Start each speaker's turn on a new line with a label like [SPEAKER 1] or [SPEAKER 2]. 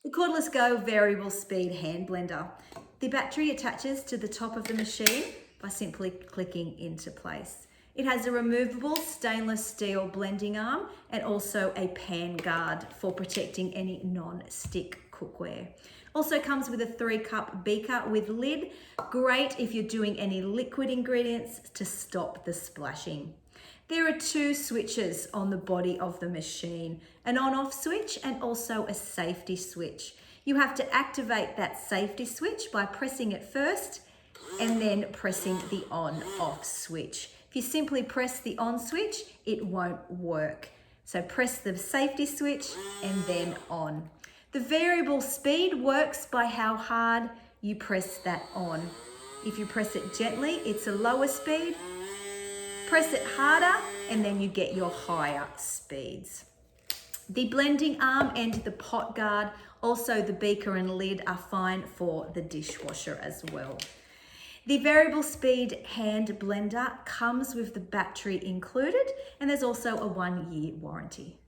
[SPEAKER 1] The Cordless Go variable speed hand blender. The battery attaches to the top of the machine by simply clicking into place. It has a removable stainless steel blending arm and also a pan guard for protecting any non-stick cookware. Also comes with a 3-cup beaker with lid. Great if you're doing any liquid ingredients to stop the splashing. There are 2 switches on the body of the machine, an on-off switch and also a safety switch. You have to activate that safety switch by pressing it first and then pressing the on-off switch. If you simply press the on switch, it won't work. So press the safety switch and then on. The variable speed works by how hard you press that on. If you press it gently, it's a lower speed. Press it harder and then you get your higher speeds. The blending arm and the pot guard, also the beaker and lid, are fine for the dishwasher as well. The variable speed hand blender comes with the battery included, and there's also a 1-year warranty.